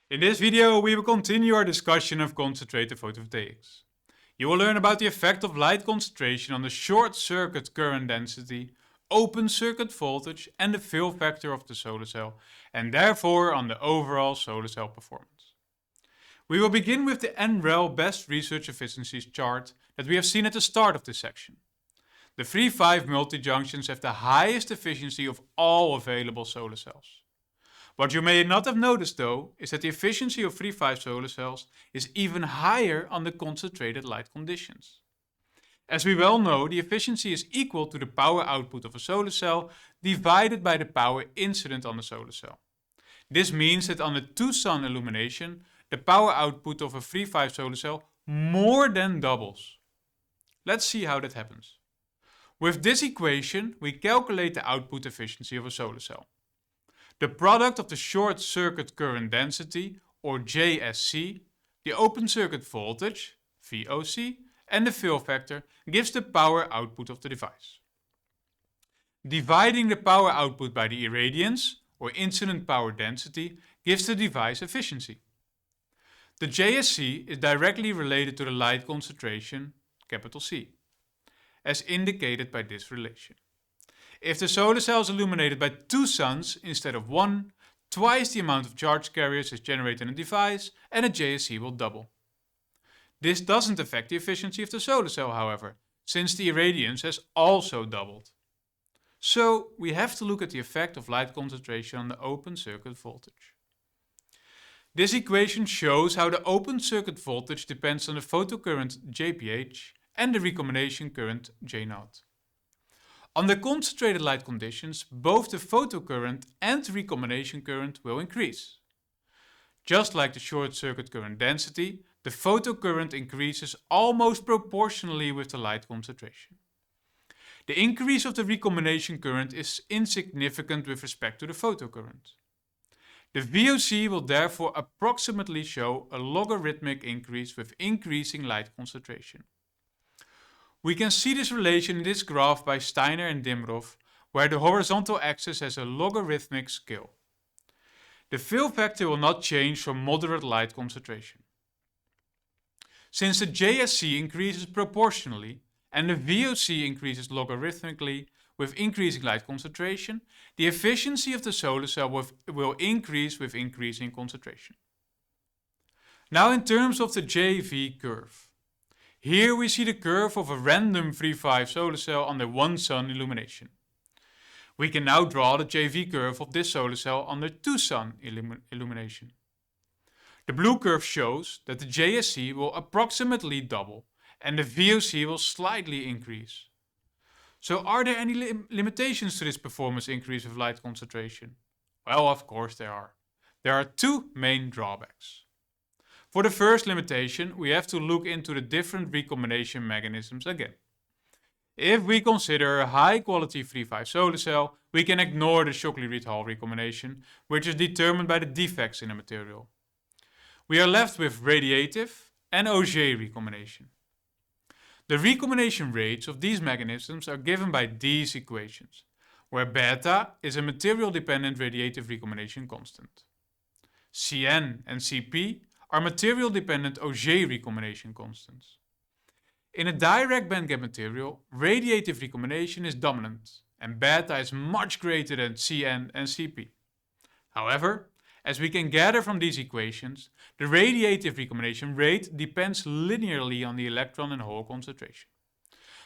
In this video, we will continue our discussion of concentrated photovoltaics. You will learn about the effect of light concentration on the short circuit current density, open circuit voltage and the fill factor of the solar cell, and therefore on the overall solar cell performance. We will begin with the NREL Best Research Efficiencies chart that we have seen at the start of this section. The 3-5 multi-junctions have the highest efficiency of all available solar cells. What you may not have noticed though is that the efficiency of 3-5 solar cells is even higher under concentrated light conditions. As we well know, the efficiency is equal to the power output of a solar cell divided by the power incident on the solar cell. This means that under 2-sun illumination, the power output of a 3-5 solar cell more than doubles. Let's see how that happens. With this equation, we calculate the output efficiency of a solar cell. The product of the short circuit current density, or JSC, the open circuit voltage, VOC, and the fill factor gives the power output of the device. Dividing the power output by the irradiance, or incident power density, gives the device efficiency. The JSC is directly related to the light concentration, capital C, as indicated by this relation. If the solar cell is illuminated by 2 suns instead of 1, twice the amount of charge carriers is generated in a device and the JSC will double. This doesn't affect the efficiency of the solar cell, however, since the irradiance has also doubled. So we have to look at the effect of light concentration on the open circuit voltage. This equation shows how the open circuit voltage depends on the photocurrent JPH and the recombination current J0. Under concentrated light conditions, both the photocurrent and recombination current will increase. Just like the short circuit current density, the photocurrent increases almost proportionally with the light concentration. The increase of the recombination current is insignificant with respect to the photocurrent. The VOC will therefore approximately show a logarithmic increase with increasing light concentration. We can see this relation in this graph by Steiner and Dimroff, where the horizontal axis has a logarithmic scale. The fill factor will not change for moderate light concentration. Since the JSC increases proportionally and the VOC increases logarithmically with increasing light concentration, the efficiency of the solar cell will increase with increasing concentration. Now in terms of the JV curve. Here we see the curve of a random 3-5 solar cell under 1-sun illumination. We can now draw the JV curve of this solar cell under 2-sun illumination. The blue curve shows that the JSC will approximately double and the VOC will slightly increase. So are there any limitations to this performance increase of light concentration? Well, of course there are. There are 2 main drawbacks. For the first limitation, we have to look into the different recombination mechanisms again. If we consider a high-quality 3-5 solar cell, we can ignore the Shockley-Rittal recombination, which is determined by the defects in the material. We are left with radiative and Auger recombination. The recombination rates of these mechanisms are given by these equations, where beta is a material-dependent radiative recombination constant. Cn and Cp are material-dependent Auger recombination constants. In a direct bandgap material, radiative recombination is dominant, and beta is much greater than Cn and Cp. However, as we can gather from these equations, the radiative recombination rate depends linearly on the electron and hole concentration.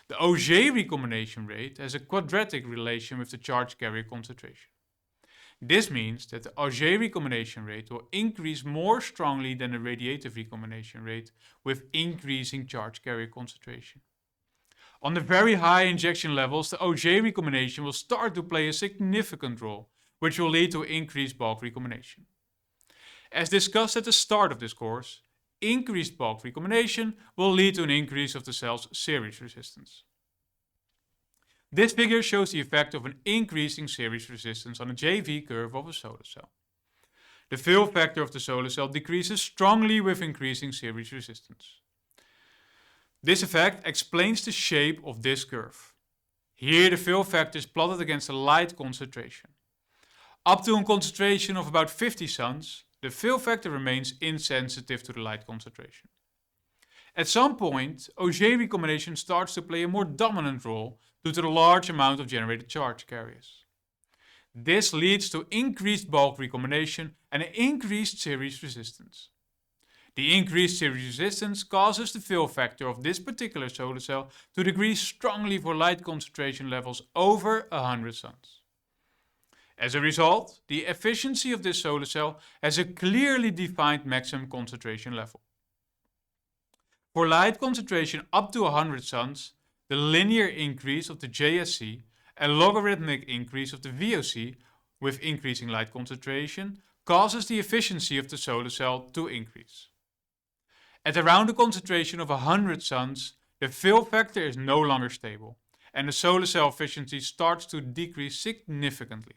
The Auger recombination rate has a quadratic relation with the charge carrier concentration. This means that the Auger recombination rate will increase more strongly than the radiative recombination rate with increasing charge carrier concentration. On the very high injection levels, the Auger recombination will start to play a significant role, which will lead to increased bulk recombination. As discussed at the start of this course, increased bulk recombination will lead to an increase of the cell's series resistance. This figure shows the effect of an increasing series resistance on a JV curve of a solar cell. The fill factor of the solar cell decreases strongly with increasing series resistance. This effect explains the shape of this curve. Here the fill factor is plotted against the light concentration. Up to a concentration of about 50 suns, the fill factor remains insensitive to the light concentration. At some point, Auger recombination starts to play a more dominant role due to the large amount of generated charge carriers. This leads to increased bulk recombination and an increased series resistance. The increased series resistance causes the fill factor of this particular solar cell to decrease strongly for light concentration levels over 100 suns. As a result, the efficiency of this solar cell has a clearly defined maximum concentration level. For light concentration up to 100 suns, the linear increase of the JSC and logarithmic increase of the VOC with increasing light concentration causes the efficiency of the solar cell to increase. At around a concentration of 100 suns, the fill factor is no longer stable, and the solar cell efficiency starts to decrease significantly.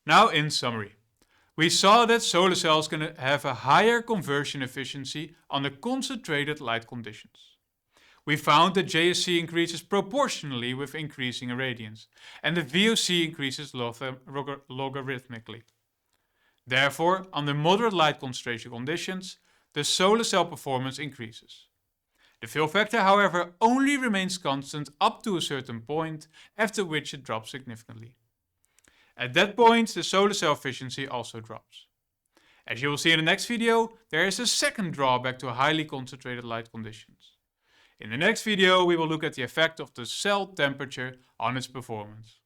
Now, in summary, we saw that solar cells can have a higher conversion efficiency under concentrated light conditions. We found that JSC increases proportionally with increasing irradiance, and the VOC increases logarithmically. Therefore, under moderate light concentration conditions, the solar cell performance increases. The fill factor, however, only remains constant up to a certain point, after which it drops significantly. At that point, the solar cell efficiency also drops. As you will see in the next video, there is a second drawback to highly concentrated light conditions. In the next video, we will look at the effect of the cell temperature on its performance.